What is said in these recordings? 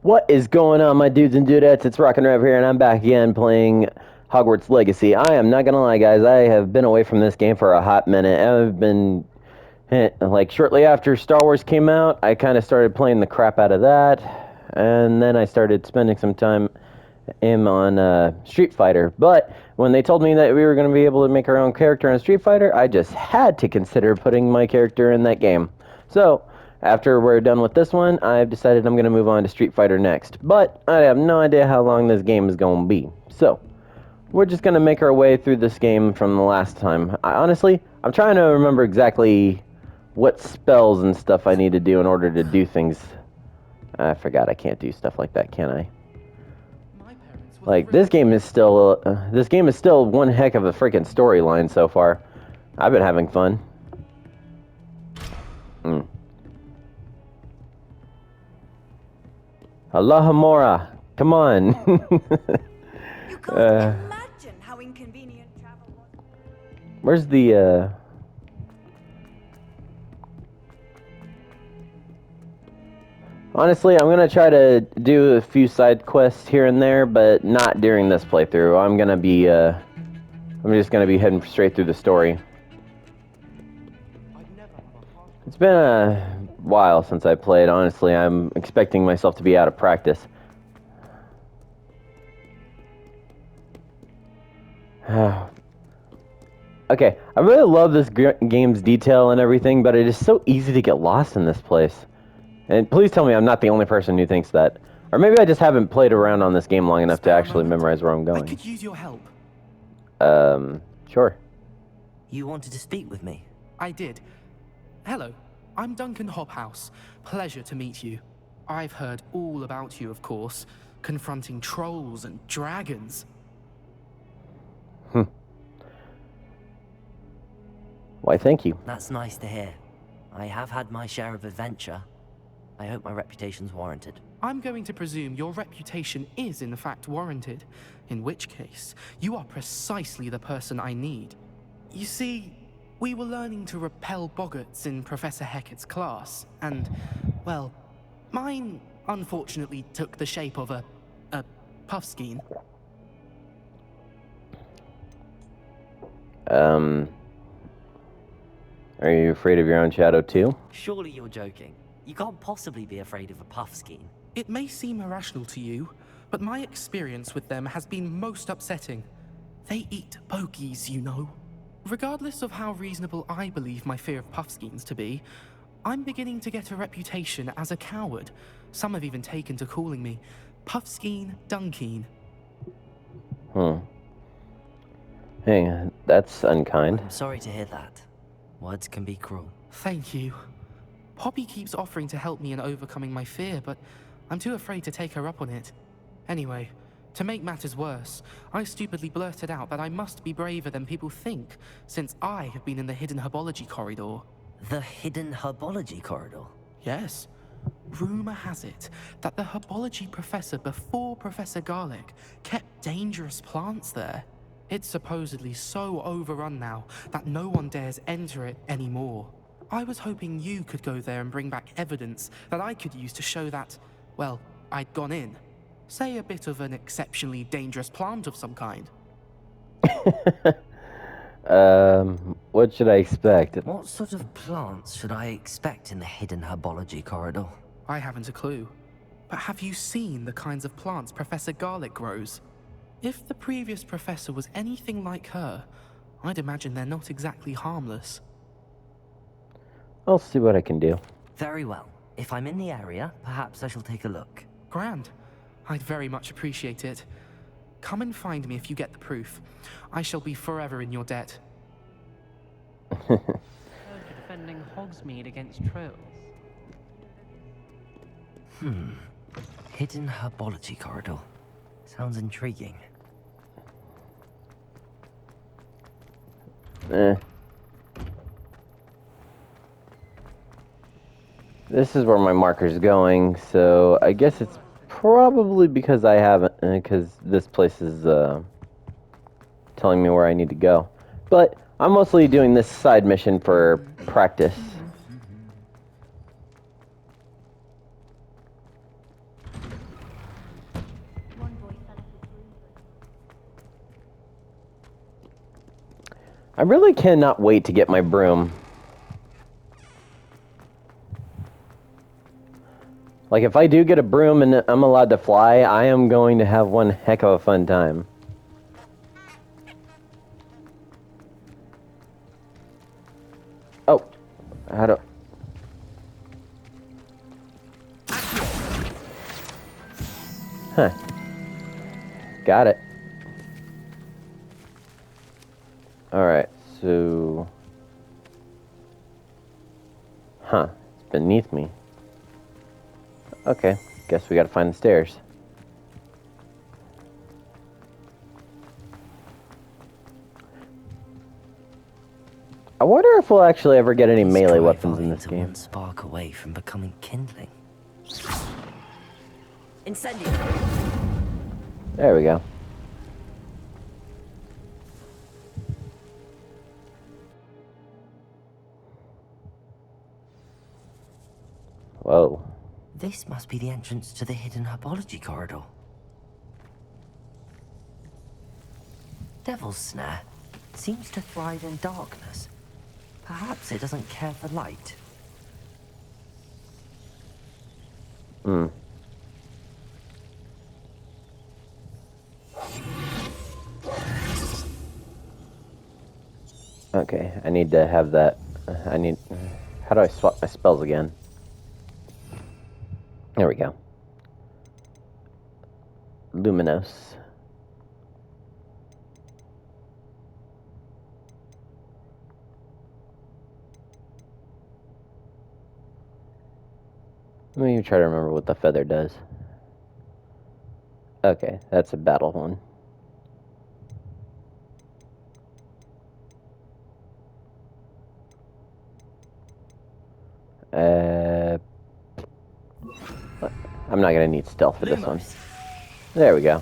What is going on, my dudes and dudettes? It's Rockin' Rev here, and I'm back again playing Hogwarts Legacy. I am not gonna lie, guys, I have been away from this game for a hot minute. I've been, like, shortly after Star Wars came out, I kind of started playing the crap out of that, and then I started spending some time on Street Fighter. But when they told me that we were going to be able to make our own character in Street Fighter, I just had to consider putting my character in that game. So, after we're done with this one, I've decided I'm going to move on to Street Fighter next. But I have no idea how long this game is going to be. So, we're just going to make our way through this game from the last time. Honestly, I'm trying to remember exactly what spells and stuff I need to do in order to do things. I forgot I can't do stuff like that, can I? Like, this game is still one heck of a freaking storyline so far. I've been having fun. Alohomora, come on. You can't imagine how inconvenient travel was. Where's the, Honestly, I'm gonna try to do a few side quests here and there, but not during this playthrough. I'm just gonna be heading straight through the story. It's been a while since I played, honestly. I'm expecting myself to be out of practice. Okay, I really love this game's detail and everything, but it is so easy to get lost in this place. And please tell me I'm not the only person who thinks that. Or maybe I just haven't played around on this game long enough to actually memorize where I'm going. I could use your help. Sure. You wanted to speak with me? I did. Hello, I'm Duncan Hobhouse. Pleasure to meet you. I've heard all about you, of course, confronting trolls and dragons. Why, thank you. That's nice to hear. I have had my share of adventure. I hope my reputation's warranted. I'm going to presume your reputation is in fact warranted, in which case, you are precisely the person I need. You see, we were learning to repel boggarts in Professor Hecat's class, and, well, mine unfortunately took the shape of a puffskein. Are you afraid of your own shadow too? Surely you're joking. You can't possibly be afraid of a puffskein. It may seem irrational to you, but my experience with them has been most upsetting. They eat bogies, you know. Regardless of how reasonable I believe my fear of puffskeins to be, I'm beginning to get a reputation as a coward. Some have even taken to calling me Puffskein Dunkeen. Hey, that's unkind. I'm sorry to hear that. Words can be cruel. Thank you. Poppy keeps offering to help me in overcoming my fear, but I'm too afraid to take her up on it. Anyway, to make matters worse, I stupidly blurted out that I must be braver than people think, since I have been in the hidden herbology corridor. The hidden herbology corridor? Yes. Rumor has it that the herbology professor before Professor Garlic kept dangerous plants there. It's supposedly so overrun now that no one dares enter it anymore. I was hoping you could go there and bring back evidence that I could use to show that, well, I'd gone in. Say a bit of an exceptionally dangerous plant of some kind. What should I expect? What sort of plants should I expect in the hidden herbology corridor? I haven't a clue. But have you seen the kinds of plants Professor Garlic grows? If the previous professor was anything like her, I'd imagine they're not exactly harmless. I'll see what I can do. Very well. If I'm in the area, perhaps I shall take a look. Grand. I'd very much appreciate it. Come and find me if you get the proof. I shall be forever in your debt. Defending Hogsmeade against trolls. Hidden herbology corridor. Sounds intriguing. This is where my marker's going, so I guess it's probably because I haven't, because this place is telling me where I need to go. But I'm mostly doing this side mission for practice. I really cannot wait to get my broom. Like, if I do get a broom and I'm allowed to fly, I am going to have one heck of a fun time. Oh, how do... Huh. Got it. Alright, so... Huh, it's beneath me. Okay, guess we gotta find the stairs. I wonder if we'll actually ever get any These melee dry weapons in vines this are game. one spark away from becoming kindling. Incendio! There we go. Whoa. This must be the entrance to the hidden herbology corridor. Devil's Snare seems to thrive in darkness. Perhaps it doesn't care for light. Hmm. Okay, I need to have that. I need... How do I swap my spells again? There we go. Luminous. Let me try to remember what the feather does. Okay, that's a battle one. I'm not gonna need stealth for this one. Lumos. There we go.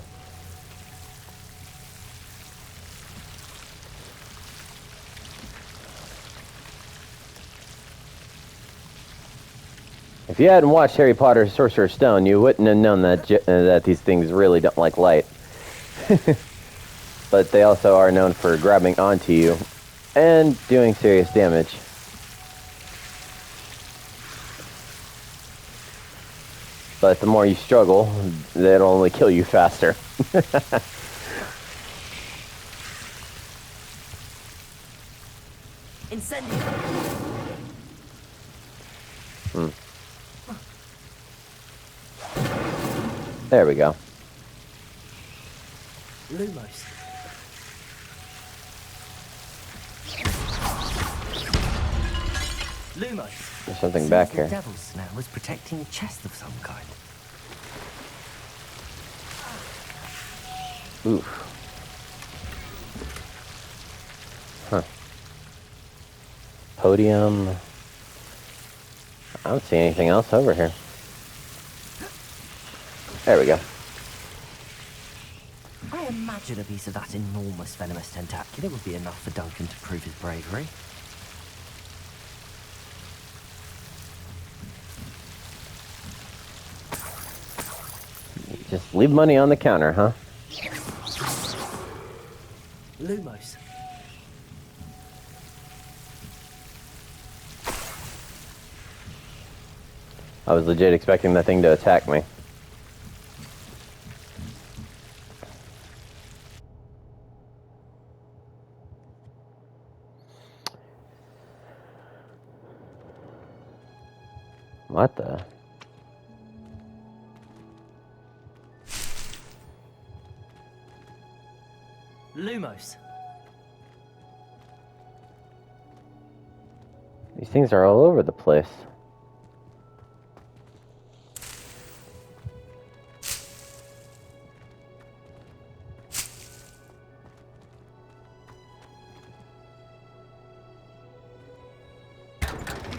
If you hadn't watched Harry Potter Sorcerer's Stone, you wouldn't have known that that these things really don't like light. But they also are known for grabbing onto you and doing serious damage. But the more you struggle, it'll only kill you faster. Incendio! Hmm. There we go. Lumos. Lumos. There's something back The here. Devil's Snare was protecting a chest of some kind. Oof. Huh. Podium. I don't see anything else over here. There we go. I imagine a piece of that enormous venomous tentacula would be enough for Duncan to prove his bravery. Just leave money on the counter, huh? Lumos. I was legit expecting that thing to attack me. What the? Lumos. These things are all over the place.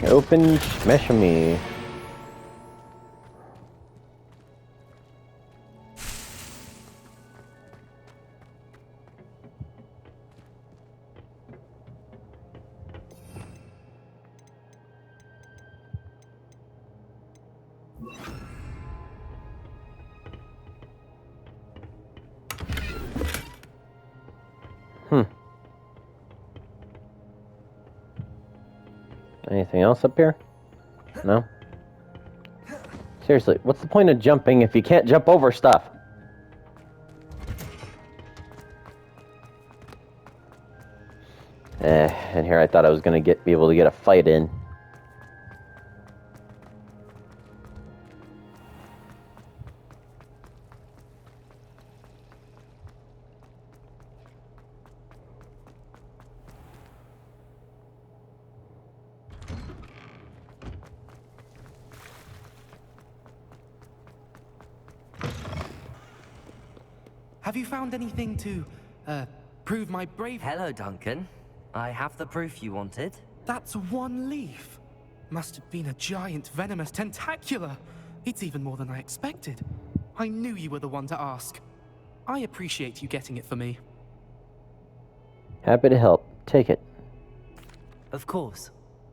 Open Meshami. else up here? No? Seriously, what's the point of jumping if you can't jump over stuff? And here I thought I was gonna be able to get a fight in. Have you found anything to, prove my bravery? Hello, Duncan. I have the proof you wanted. That's one leaf. Must have been a giant venomous tentacula. It's even more than I expected. I knew you were the one to ask. I appreciate you getting it for me. Happy to help. Take it. Of course.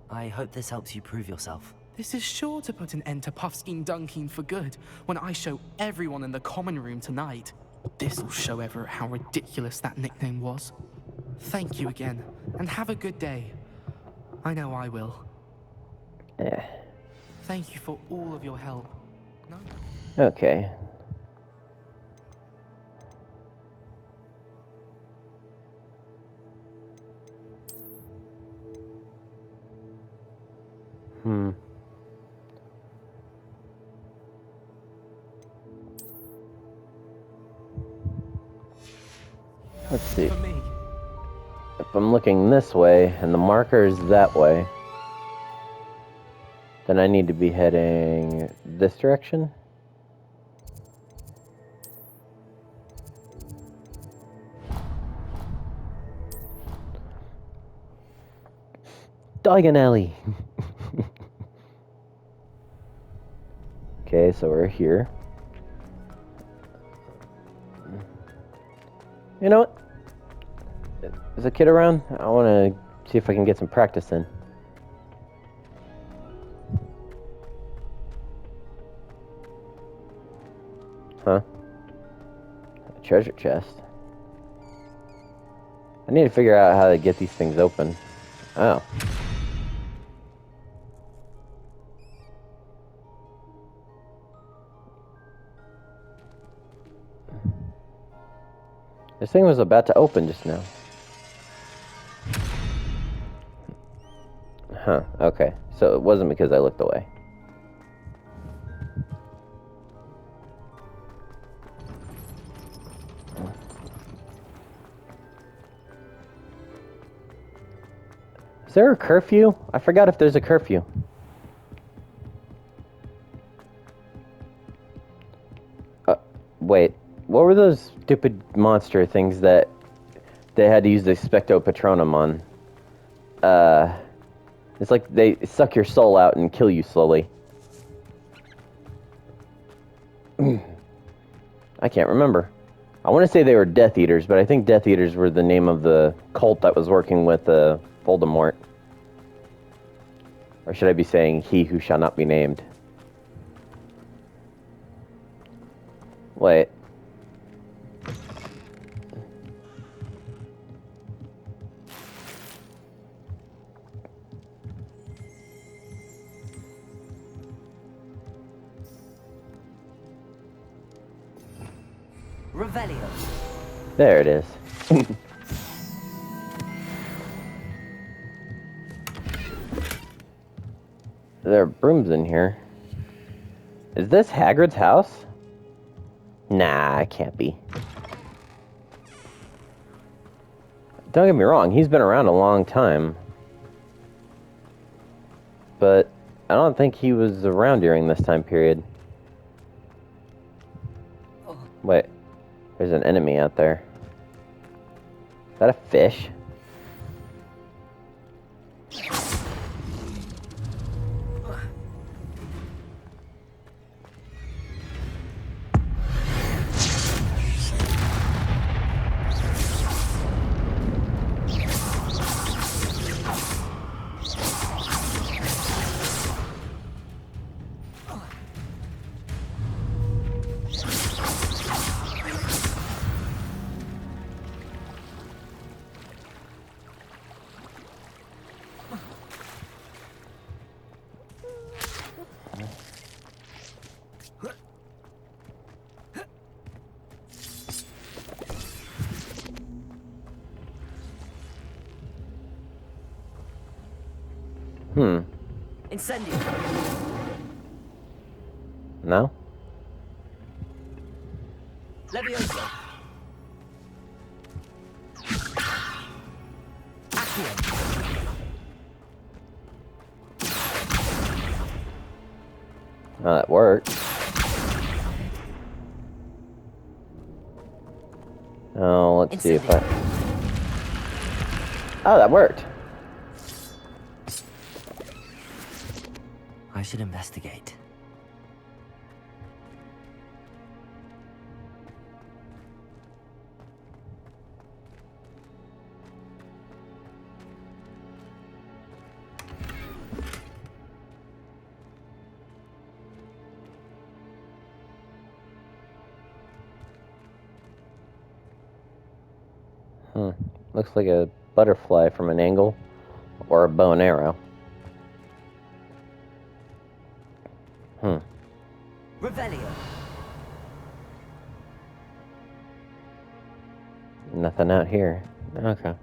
I hope this helps you prove yourself. This is sure to put an end to Puffskein Dunkeen for good when I show everyone in the common room tonight. This'll show Everett how ridiculous that nickname was. Thank you again, and have a good day. I know I will. Thank you for all of your help. No? Okay. Let's see. For me. If I'm looking this way and the marker is that way, then I need to be heading this direction. Diagon Alley. Okay, so we're here. You know what? Is a kid around? I want to see if I can get some practice in. Huh? A treasure chest. I need to figure out how to get these things open. Oh. This thing was about to open just now. Huh, okay. So it wasn't because I looked away. Is there a curfew? I forgot if there's a curfew. Wait. What were those stupid monster things that they had to use the Specto Patronum on? It's like they suck your soul out and kill you slowly. I can't remember. I want to say they were Death Eaters, but I think Death Eaters were the name of the cult that was working with Voldemort. Or should I be saying he who shall not be named? Wait. Revelio. There it is. There are brooms in here. Is this Hagrid's house? Nah, it can't be. Don't get me wrong, he's been around a long time. But I don't think he was around during this time period. Wait, there's an enemy out there. Is that a fish? Incendio. No? Levioso. Accio. Oh, that worked. Oh, let's see if I... Oh, that worked. I should investigate. Looks like a butterfly from an angle, or a bow and arrow. Revelio. Nothing out here. Okay.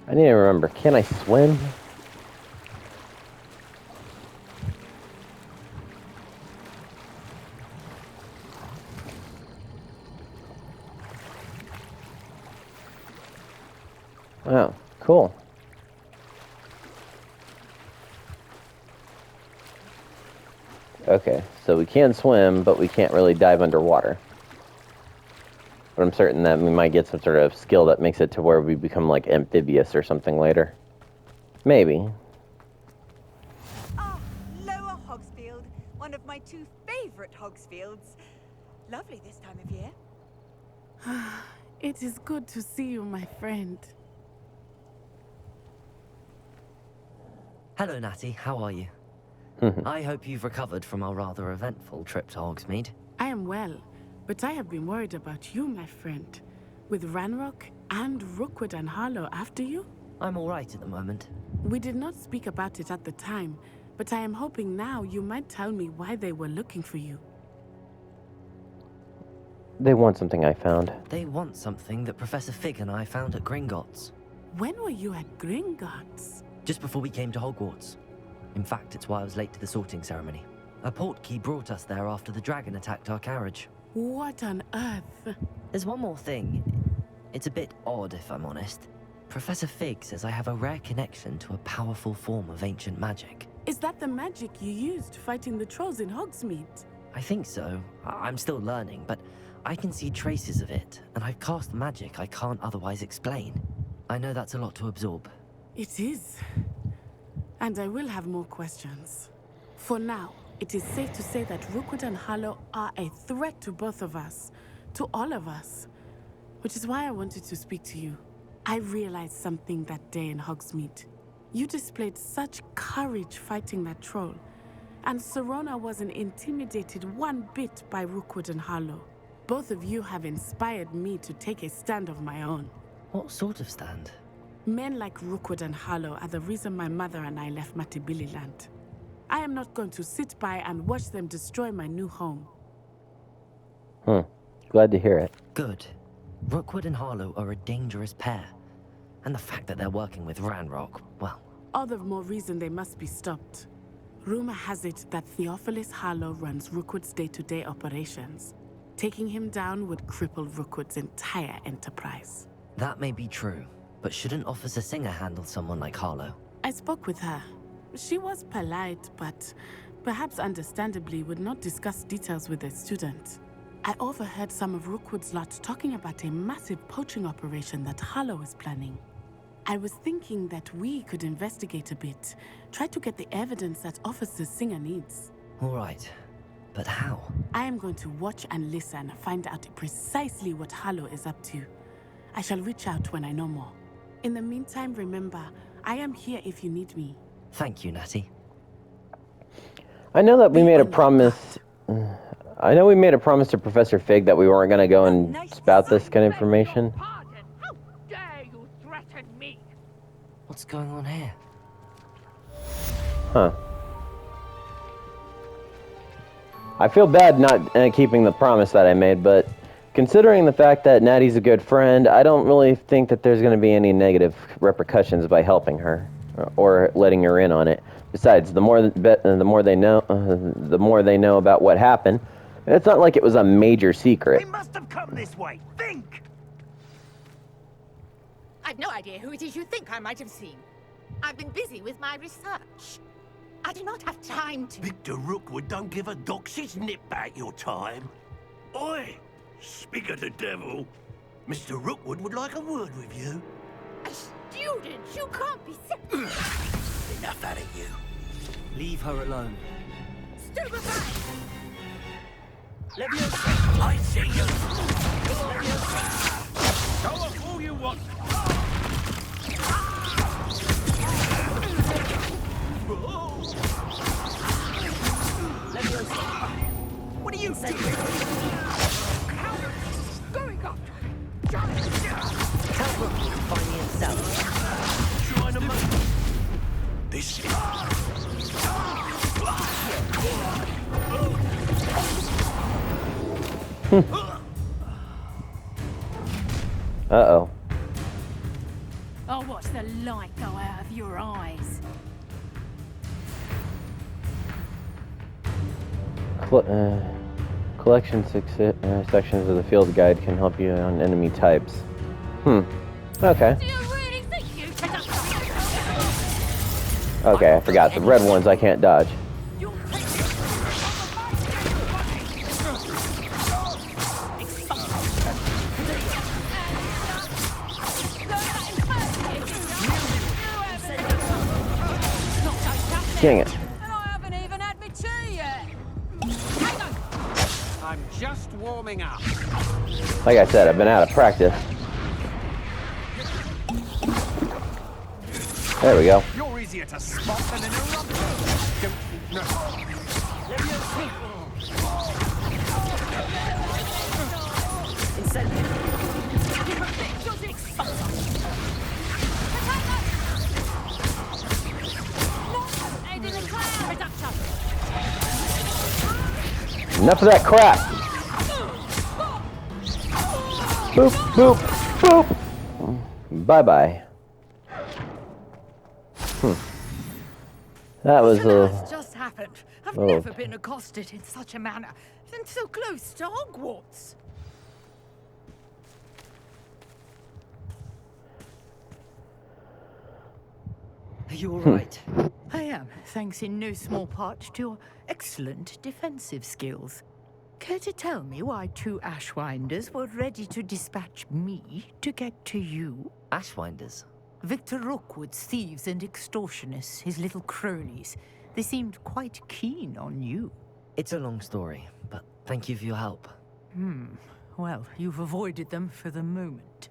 I need to remember, can I swim? Oh, cool. Okay, so we can swim, but we can't really dive underwater. But I'm certain that we might get some sort of skill that makes it to where we become like amphibious or something later. Maybe. Ah, Lower Hogsfield, one of my 2 favorite Hogsfields. Lovely this time of year. It is good to see you, my friend. Hello, Natty. How are you? I hope you've recovered from our rather eventful trip to Hogsmeade. I am well, but I have been worried about you, my friend. With Ranrock and Rookwood and Harlow after you? I'm all right at the moment. We did not speak about it at the time, but I am hoping now you might tell me why they were looking for you. They want something I found. They want something that Professor Fig and I found at Gringotts. When were you at Gringotts? Just before we came to Hogwarts. In fact, it's why I was late to the sorting ceremony. A portkey brought us there after the dragon attacked our carriage. What on earth? There's one more thing. It's a bit odd, if I'm honest. Professor Fig says I have a rare connection to a powerful form of ancient magic. Is that the magic you used fighting the trolls in Hogsmeade? I think so. I'm still learning, but I can see traces of it, and I've cast magic I can't otherwise explain. I know that's a lot to absorb. It is. And I will have more questions. For now, it is safe to say that Rookwood and Harlow are a threat to both of us. To all of us. Which is why I wanted to speak to you. I realized something that day in Hogsmeade. You displayed such courage fighting that troll. And Serona wasn't intimidated one bit by Rookwood and Harlow. Both of you have inspired me to take a stand of my own. What sort of stand? Men like Rookwood and Harlow are the reason my mother and I left Matibili land. I am not going to sit by and watch them destroy my new home. Glad to hear it. Good. Rookwood and Harlow are a dangerous pair. And the fact that they're working with Ranrock, well... All the more reason they must be stopped. Rumor has it that Theophilus Harlow runs Rookwood's day-to-day operations. Taking him down would cripple Rookwood's entire enterprise. That may be true, but shouldn't Officer Singer handle someone like Harlow? I spoke with her. She was polite, but perhaps understandably would not discuss details with a student. I overheard some of Rookwood's lot talking about a massive poaching operation that Harlow is planning. I was thinking that we could investigate a bit, try to get the evidence that Officer Singer needs. All right, but how? I am going to watch and listen, find out precisely what Harlow is up to. I shall reach out when I know more. In the meantime, remember, I am here if you need me. Thank you, Natty. I know that we made a promise... I know we made a promise to Professor Fig that we weren't going to go and spout this kind of information. How dare you threaten me? What's going on here? Huh. I feel bad not keeping the promise that I made, but considering the fact that Natty's a good friend, I don't really think that there's going to be any negative repercussions by helping her or letting her in on it. Besides, the more they know, the more they know about what happened. It's not like it was a major secret. They must have come this way. Think! I've no idea who it is you think I might have seen. I've been busy with my research. I do not have time to... Victor Rookwood don't give a doxy's nip back your time. Oi! Speak of the devil. Mr. Rookwood would like a word with you. A student? You can't be serious. Enough out of you. Leave her alone. Stupefy! I see you. Go off all you want. What are you doing? Going up! Tell Rookwood to find me himself. Trying to make this. Uh-oh. I'll watch the light go out of your eyes. Collection sections of the field guide can help you on enemy types. Okay. Do you really think you can... Okay, I forgot. The red ones I can't dodge. Dang it. And I haven't even had my tea yet. I'm just warming up. Like I said, I've been out of practice. There we go. You're easier to spot than an eruption. No. Enough of that crap. Boop, boop, boop. Bye-bye. That was That's just happened. I've Oh. never been accosted in such a manner, and so close to Hogwarts. Are you alright? I am, thanks in no small part to your excellent defensive skills. Care to tell me why two Ashwinders were ready to dispatch me to get to you? Ashwinders? Victor Rookwood's thieves and extortionists, his little cronies. They seemed quite keen on you. It's a long story, but thank you for your help. Well, you've avoided them for the moment.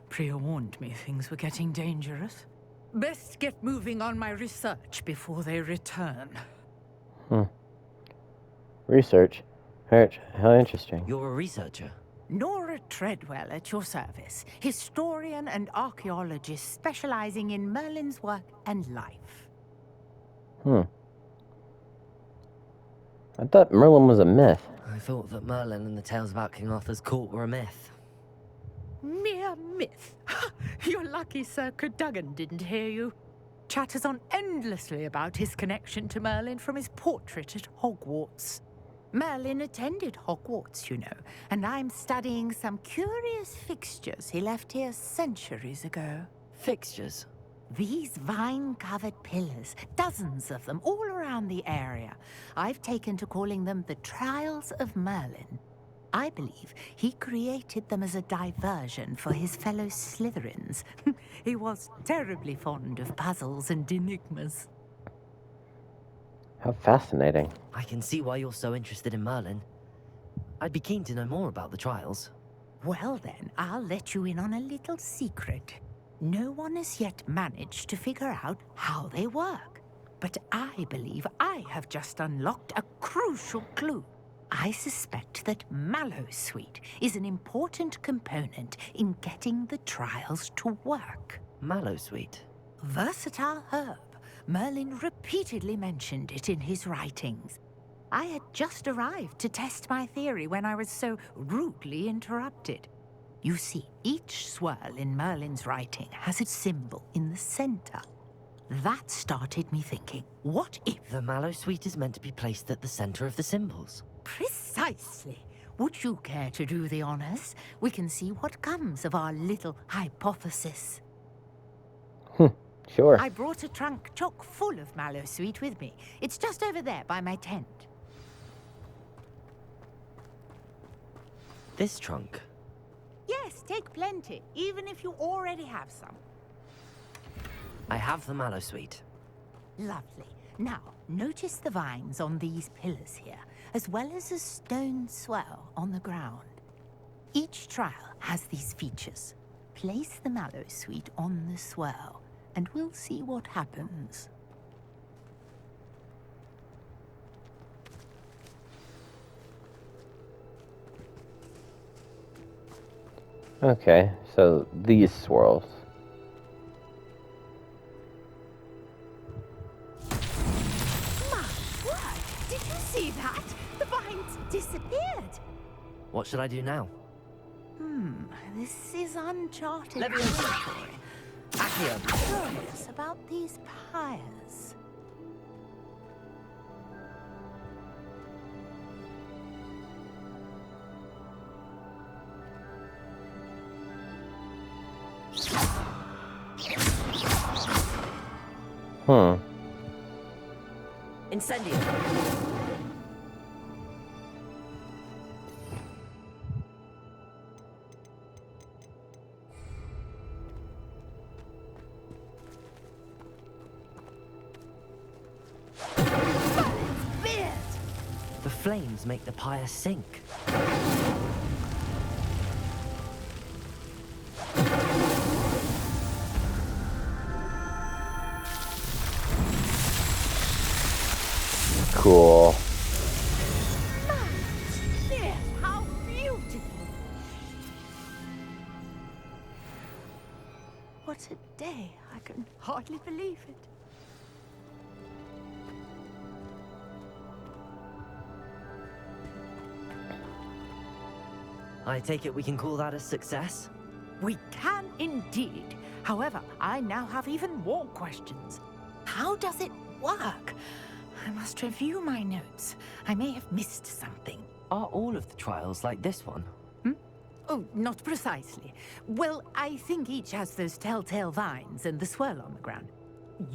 Priya warned me things were getting dangerous. Best get moving on my research before they return. research. How interesting. You're a researcher? Nora Treadwell at your service, historian and archaeologist specializing in Merlin's work and life. I thought Merlin was a myth. I thought that Merlin and the tales about King Arthur's court were a myth. Mere myth. You're lucky Sir Cadogan didn't hear you. Chatters on endlessly about his connection to Merlin from his portrait at Hogwarts. Merlin attended Hogwarts, you know, and I'm studying some curious fixtures he left here centuries ago. Fixtures? These vine-covered pillars, dozens of them all around the area. I've taken to calling them the Trials of Merlin. I believe he created them as a diversion for his fellow Slytherins. He was terribly fond of puzzles and enigmas. How fascinating. I can see why you're so interested in Merlin. I'd be keen to know more about the trials. Well then, I'll let you in on a little secret. No one has yet managed to figure out how they work. But I believe I have just unlocked a crucial clue. I suspect that Mallowsweet is an important component in getting the trials to work. Mallowsweet? Versatile herb, Merlin repeatedly mentioned it in his writings. I had just arrived to test my theory when I was so rudely interrupted. You see, each swirl in Merlin's writing has a symbol in the center. That started me thinking, what if... The mallow sweet is meant to be placed at the center of the symbols. Precisely. Would you care to do the honors? We can see what comes of our little hypothesis. Sure. I brought a trunk chock full of mallow sweet with me. It's just over there by my tent. This trunk? Yes, take plenty, even if you already have some. I have the mallow sweet. Lovely. Now, notice the vines on these pillars here, as well as a stone swell on the ground. Each trial has these features. Place the mallow sweet on the swell, and we'll see what happens. Okay, so these swirls. My word! Did you see that? The vines disappeared. What should I do now? This is uncharted Let me territory. Accio. I'm curious about these pyres. Incendio. The flames make the pyre sink. Cool. Yes, how beautiful! What a day! I can hardly believe it. I take it we can call that a success? We can indeed. However, I now have even more questions. How does it work? I must review my notes. I may have missed something. Are all of the trials like this one? Oh, not precisely. Well, I think each has those telltale vines and the swirl on the ground.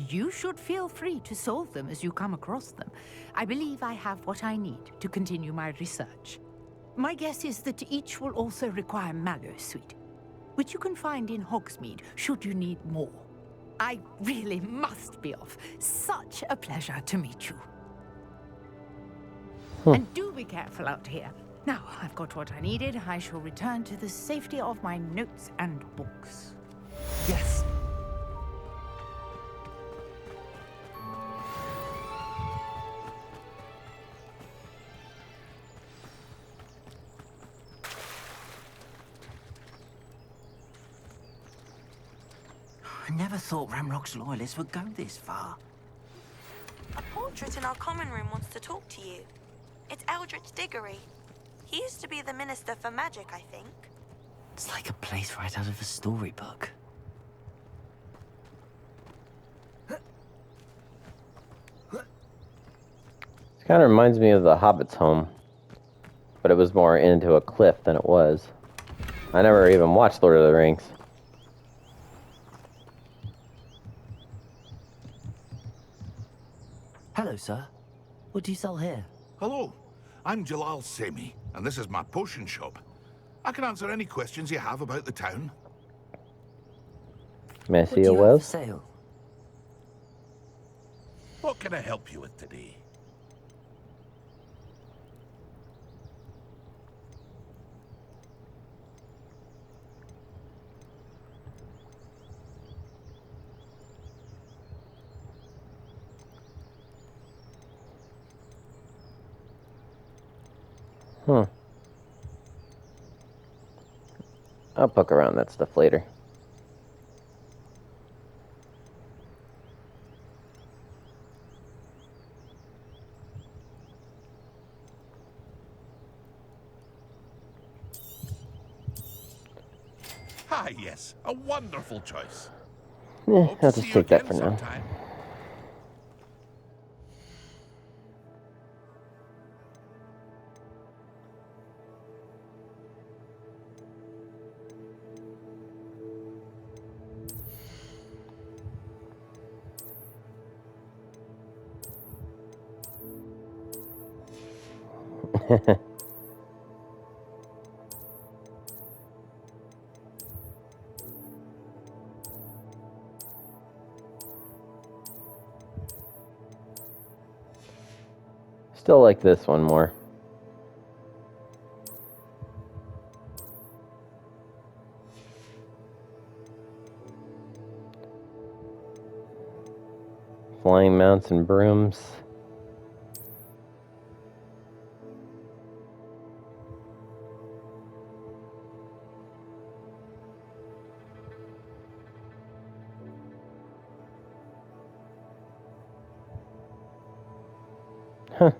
You should feel free to solve them as you come across them. I believe I have what I need to continue my research. My guess is that each will also require mallow sweet, which you can find in Hogsmeade should you need more. I really must be off. Such a pleasure to meet you. And do be careful out here. Now, I've got what I needed. I shall return to the safety of my notes and books. Yes. I never thought Ramrock's loyalists would go this far. A portrait in our common room wants to talk to you. It's Eldritch Diggory. He used to be the Minister for Magic, I think. It's like a place right out of a storybook. This kind of reminds me of the Hobbit's home, but it was more into a cliff than it was. I never even watched Lord of the Rings. Hello, sir. What do you sell here? Hello, I'm Jalal Semi, and this is my potion shop. I can answer any questions you have about the town. May I What see do a you have well? for sale? What can I help you with today? I'll poke around that stuff later. Ah, yes, a wonderful choice. I'll Hope to just see you take that again for now. sometime. Still like this one more. Flying mounts and brooms. Huh.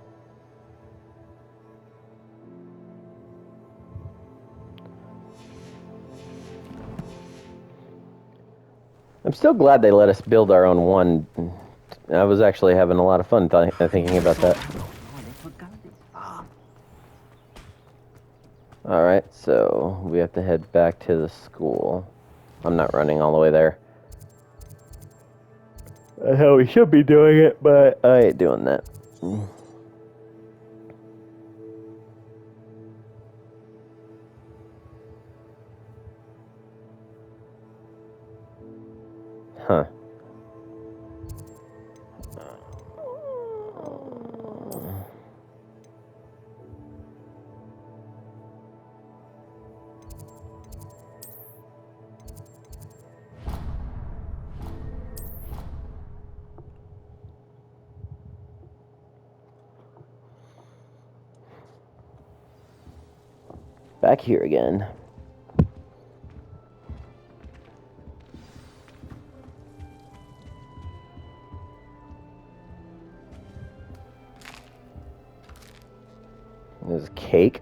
I'm still glad they let us build our own one. I was actually having a lot of fun thinking about that. Alright, so we have to head back to the school. I'm not running all the way there. That's how we should be doing it, but I ain't doing that. Huh. Back here again. There's cake.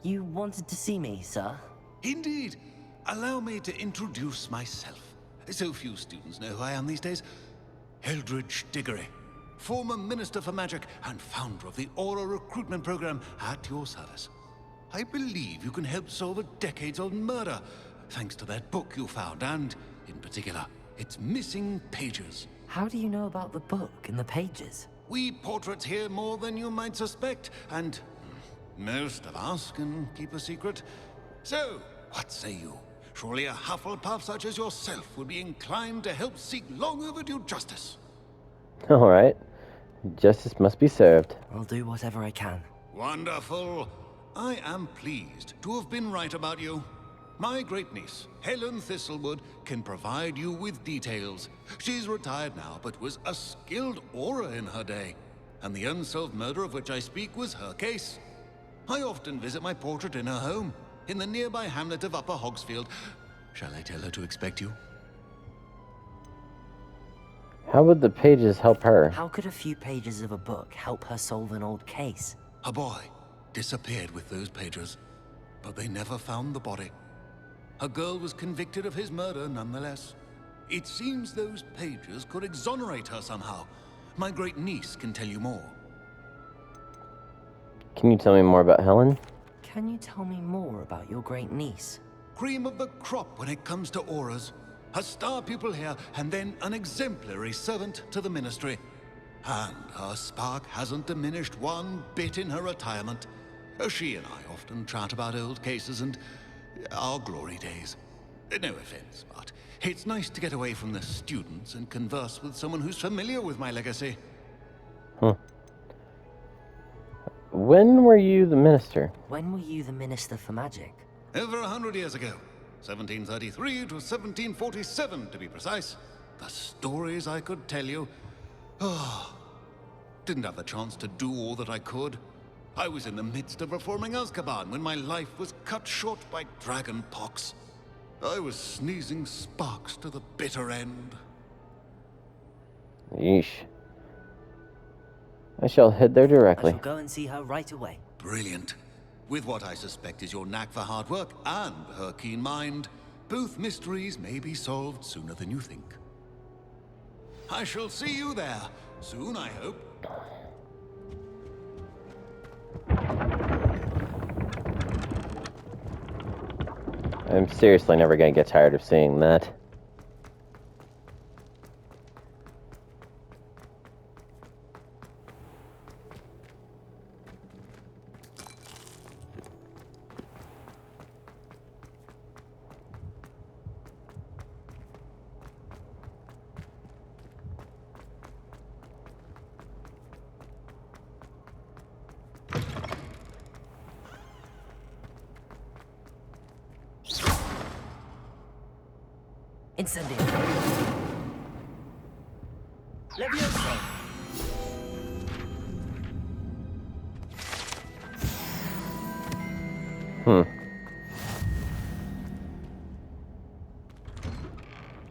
You wanted to see me, sir? Indeed. Allow me to introduce myself. So few students know who I am these days. Eldridge Diggory, former Minister for Magic and founder of the Aura Recruitment Program at your service. I believe you can help solve a decades-old murder, thanks to that book you found, and, in particular, its missing pages. How do you know about the book and the pages? We portraits hear more than you might suspect, and most of us can keep a secret. So, what say you? Surely a Hufflepuff such as yourself would be inclined to help seek long overdue justice. Alright. Justice must be served. I'll do whatever I can. Wonderful. I am pleased to have been right about you. My great niece, Helen Thistlewood, can provide you with details. She's retired now, but was a skilled aura in her day. And the unsolved murder of which I speak was her case. I often visit my portrait in her home, in the nearby hamlet of Upper Hogsfield. Shall I tell her to expect you? How would the pages help her? How could a few pages of a book help her solve an old case? A boy disappeared with those pages, but they never found the body. A girl was convicted of his murder nonetheless. It seems those pages could exonerate her somehow. My great niece can tell you more. Can you tell me more about Helen? Can you tell me more about your great niece? Cream of the crop when it comes to auras. A star pupil here, and then an exemplary servant to the ministry. And her spark hasn't diminished one bit in her retirement. She and I often chat about old cases and our glory days. No offense, but it's nice to get away from the students and converse with someone who's familiar with my legacy. When were you the minister? When were you the Minister for Magic? Over 100 years ago. 1733 to 1747, to be precise. The stories I could tell you. Didn't have the chance to do all that I could. I was in the midst of reforming Azkaban when my life was cut short by dragon pox. I was sneezing sparks to the bitter end. Yeesh. I shall head there I directly. shall go and see her right away. Brilliant. With what I suspect is your knack for hard work and her keen mind, both mysteries may be solved sooner than you think. I shall see you there soon, I hope. I'm seriously never gonna get tired of seeing that. Incendio. Levioso.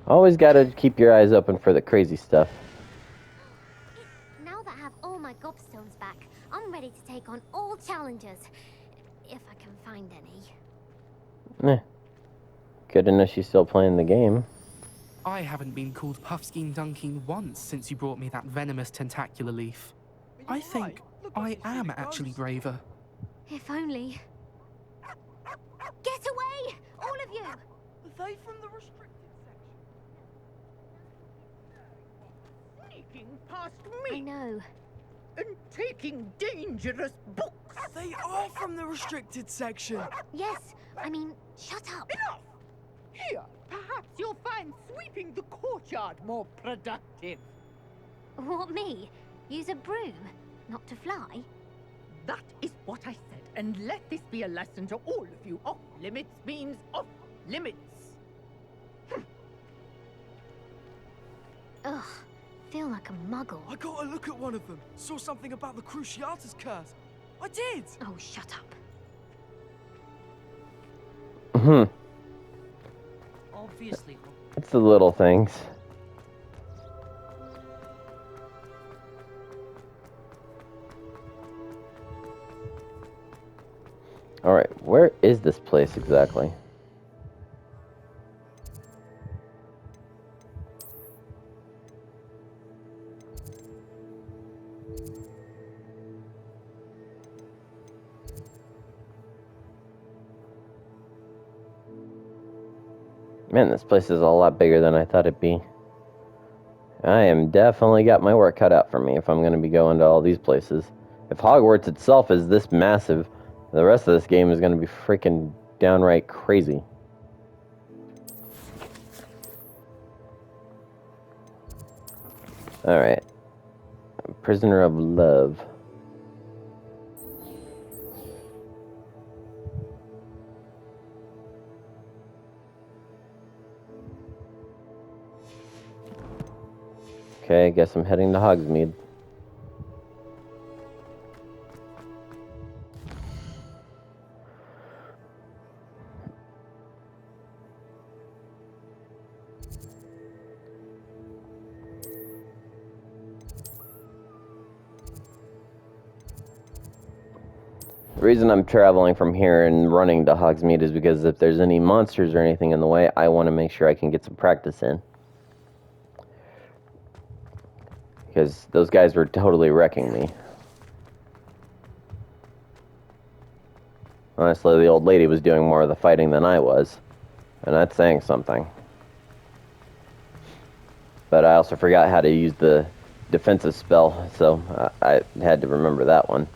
Always gotta keep your eyes open for the crazy stuff. Now that I have all my gobstones back, I'm ready to take on all challenges. If I can find any. Good to know she's still playing the game. I haven't been called Puffskein Dunking once since you brought me that venomous tentacular leaf. I think I am actually braver. If only. Get away! All of you! Are they from the restricted section? Sneaking past I me know. and taking dangerous books. They are from the restricted section. Yes, I mean, shut up. Enough! Here, perhaps you'll find sweeping the courtyard more productive. What, me? Use a broom? Not to fly? That is what I said, and let this be a lesson to all of you. Off limits means off limits. Ugh, feel like a muggle. I got a look at one of them. Saw something about the Cruciatus curse. I did. Oh, shut up. Obviously. It's the little things. Alright, where is this place exactly? Man, this place is a lot bigger than I thought it'd be. I am definitely got my work cut out for me if I'm going to be going to all these places. If Hogwarts itself is this massive, the rest of this game is going to be freaking downright crazy. Alright. Prisoner of Love. Okay, I guess I'm heading to Hogsmeade. The reason I'm traveling from here and running to Hogsmeade is because if there's any monsters or anything in the way, I want to make sure I can get some practice in. Because those guys were totally wrecking me. Honestly, the old lady was doing more of the fighting than I was. And that's saying something. But I also forgot how to use the defensive spell, so I had to remember that one.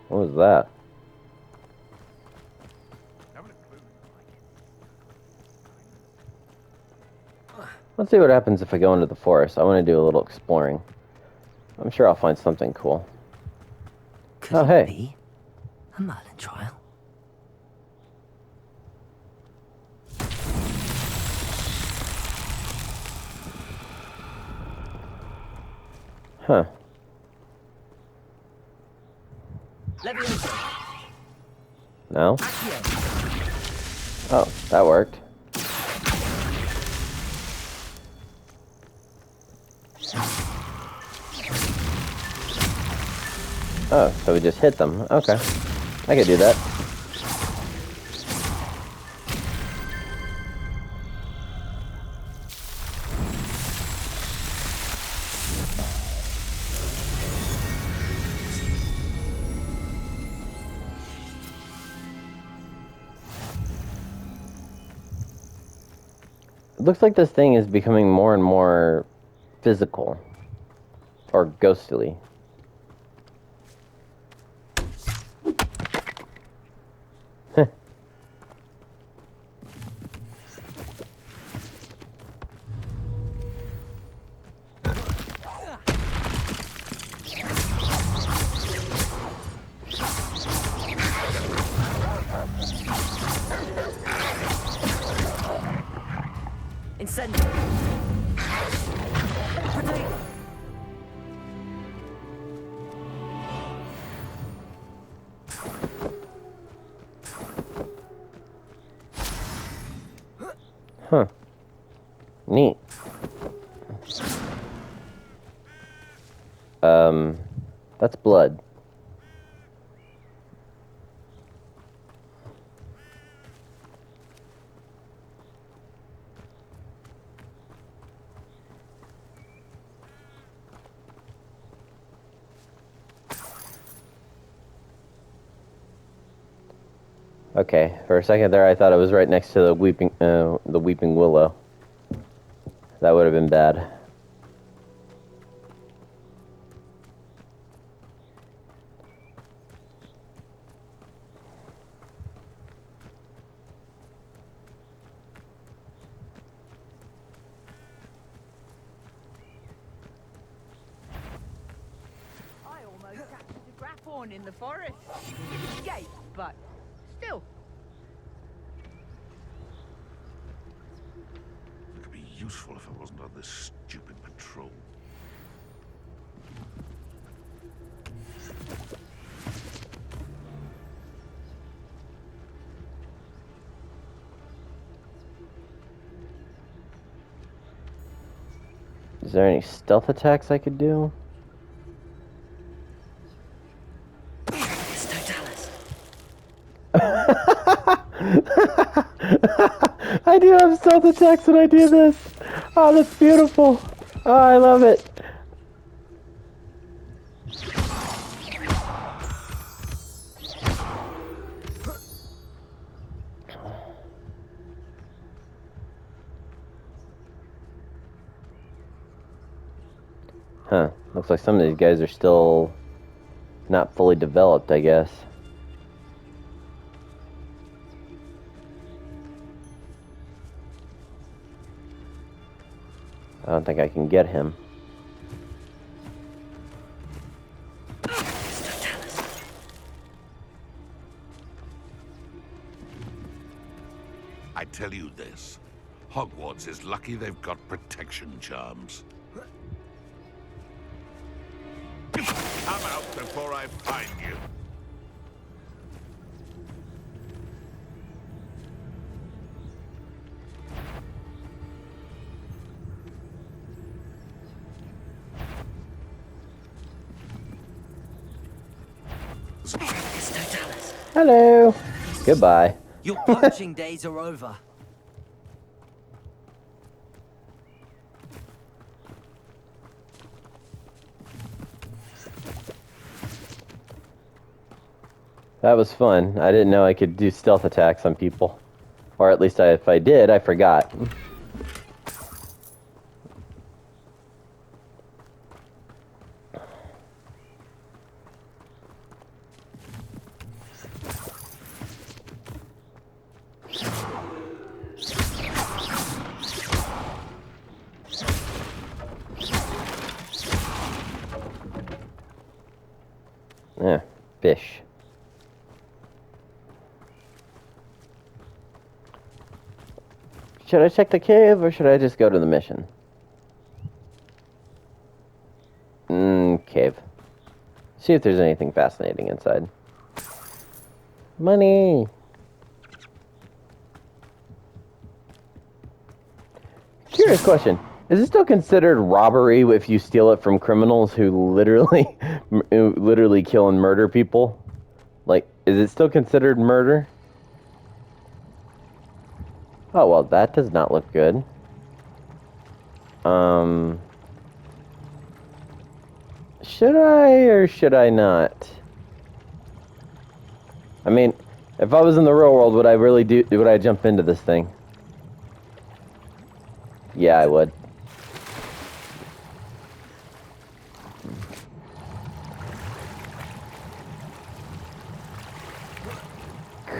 What was that? Let's see what happens if I go into the forest. I want to do a little exploring. I'm sure I'll find something cool. Could Oh, it hey. be a Merlin trial? Huh. Levioso. No? Accio. Oh, that worked. Oh, so we just hit them. Okay. I could do that. It looks like this thing is becoming more and more physical. Or ghostly. Incendio. Huh. Neat. That's blood. Okay, for a second there I thought it was right next to the weeping willow. That would have been bad. I almost happened to grab in the forest. Escape, but still. It could be useful if I wasn't on this stupid patrol. Is there any stealth attacks I could do? I do have stealth attacks when I do this. Oh, that's beautiful. Oh, I love it. Huh. Looks like some of these guys are still not fully developed, I guess. I don't think I can get him. I tell you this, Hogwarts is lucky they've got protection charms. Come out before I find you. Hello. Goodbye. Your poaching days are over. That was fun. I didn't know I could do stealth attacks on people. Or at least if I did, I forgot. Yeah, fish. Should I check the cave or should I just go to the mission? Cave. See if there's anything fascinating inside. Money! Curious question. Is it still considered robbery if you steal it from criminals who literally kill and murder people? Like, is it still considered murder? Oh, well, that does not look good. Should I or should I not? I mean, if I was in the real world, would I jump into this thing? Yeah, I would.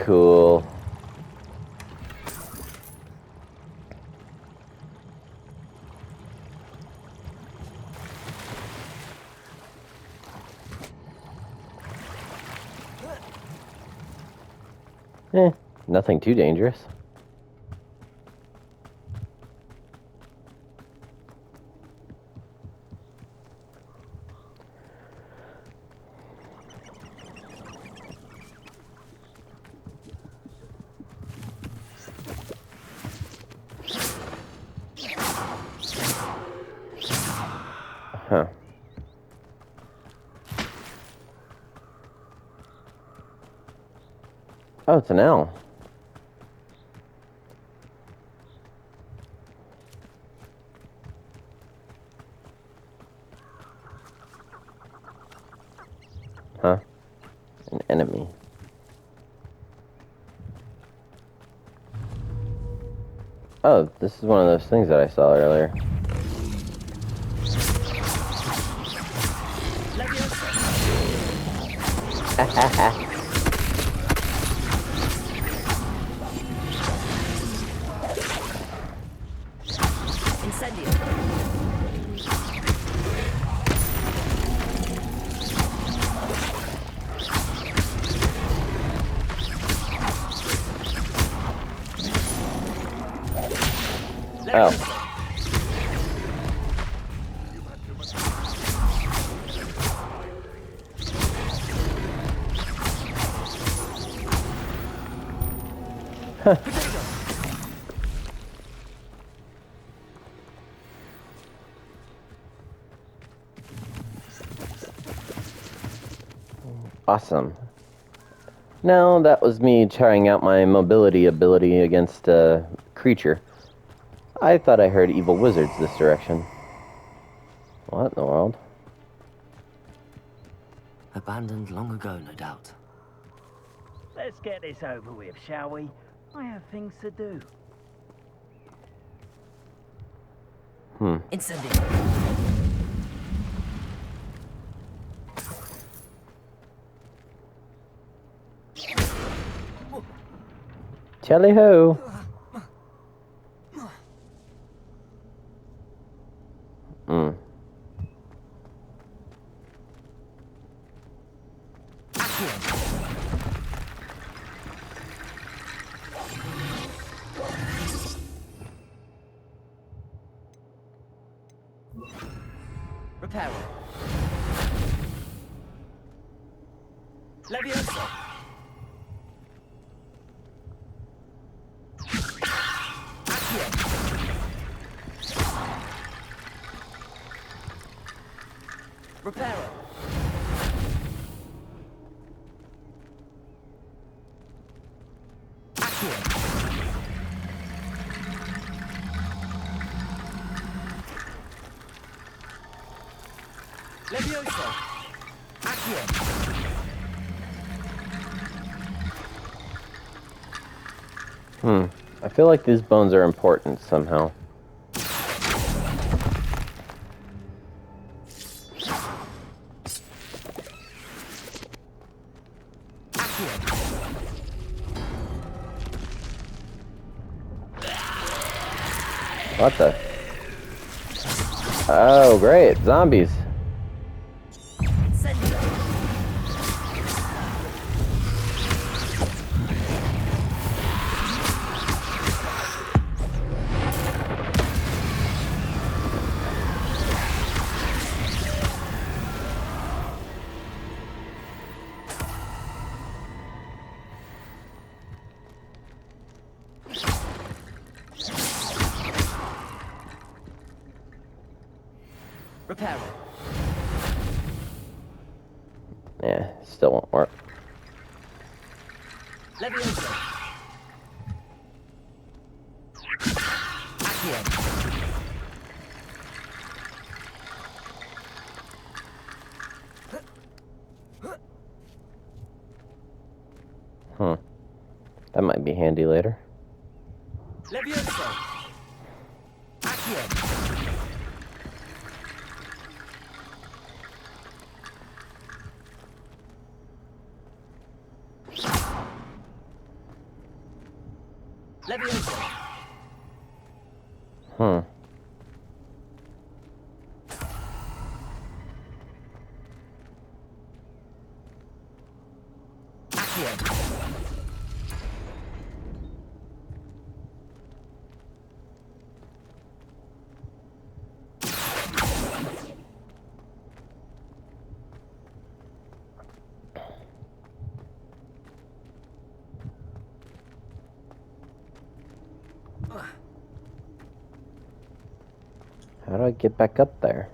Cool. Nothing too dangerous. Huh. Oh, it's an L. Huh? An enemy. Oh, this is one of those things that I saw earlier. Oh. Huh. Awesome. No, that was me trying out my mobility ability against a creature. I thought I heard evil wizards this direction. What in the world? Abandoned long ago, no doubt. Let's get this over with, shall we? I have things to do. Incendio. Tally ho! Reparo. Levioso. Accio. Reparo. Accio. Levioso. Accio. I feel like these bones are important somehow. What the? Oh, great. Zombies. Repairing. Yeah, still won't work. Levioso. Accio. That might be handy later. Levioso. Accio. Levioso. Accio. How do I get back up there?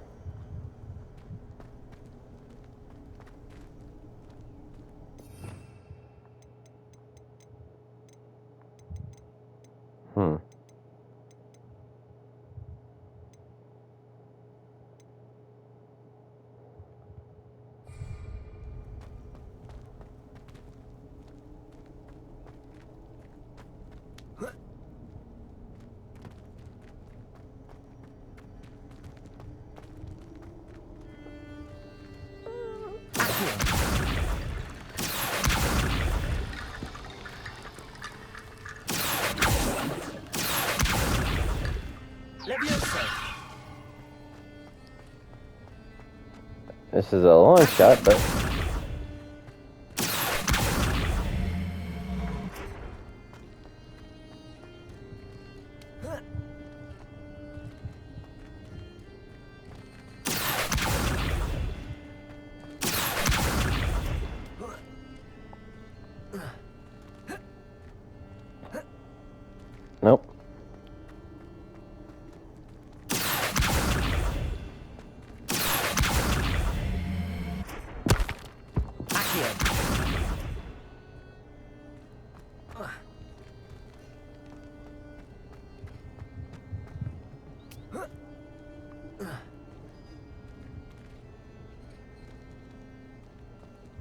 Levioso. This is a long shot, but... Nope.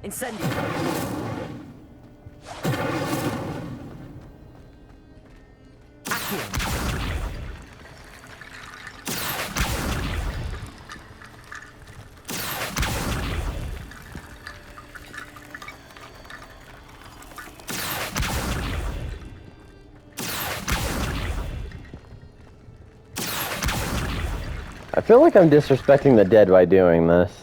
Incendio. Accio. I feel like I'm disrespecting the dead by doing this.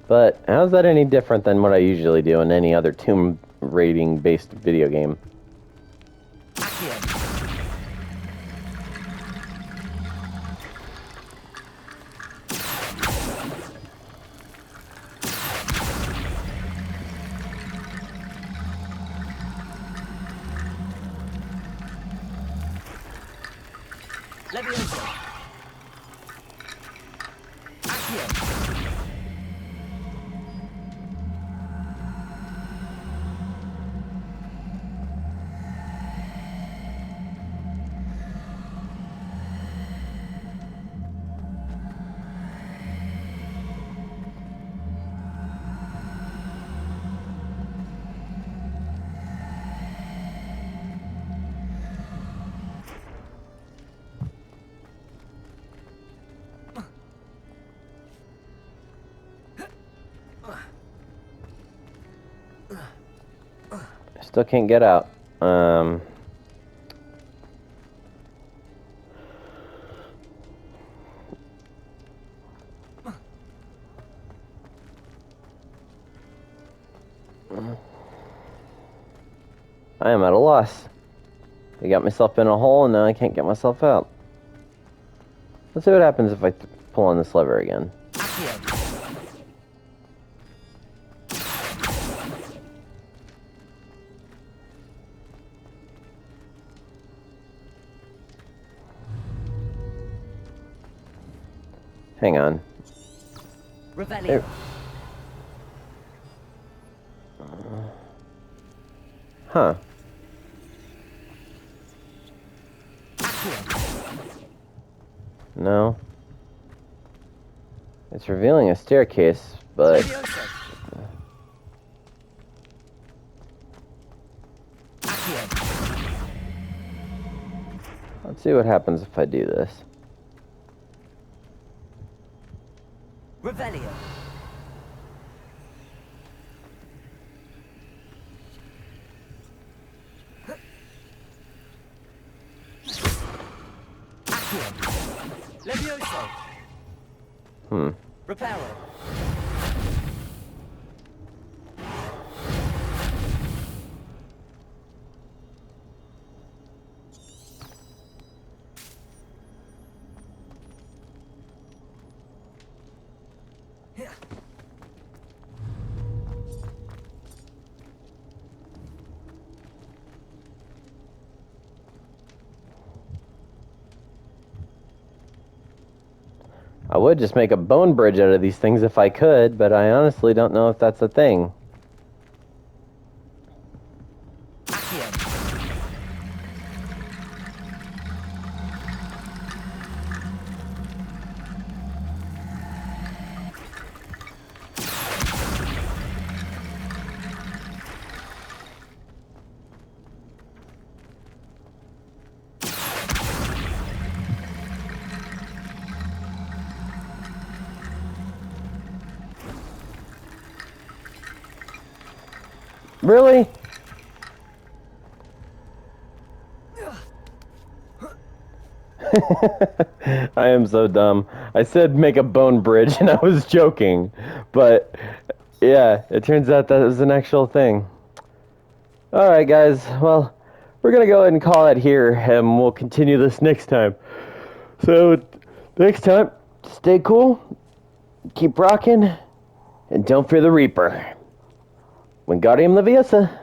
But how's that any different than what I usually do in any other tomb raiding based video game? Levioso. Accio. Still can't get out. I am at a loss. I got myself in a hole and now I can't get myself out. Let's see what happens if I pull on this lever again. Hang on. Revelio. Huh. No. It's revealing a staircase, but... Let's see what happens if I do this. Revelio. Levioso. Reparo. I would just make a bone bridge out of these things if I could, but I honestly don't know if that's a thing. Really? I am so dumb. I said make a bone bridge and I was joking. But yeah, it turns out that was an actual thing. Alright guys, well, we're gonna go ahead and call it here and we'll continue this next time. So next time, stay cool, keep rocking, and don't fear the Reaper. Wingardium Leviosa.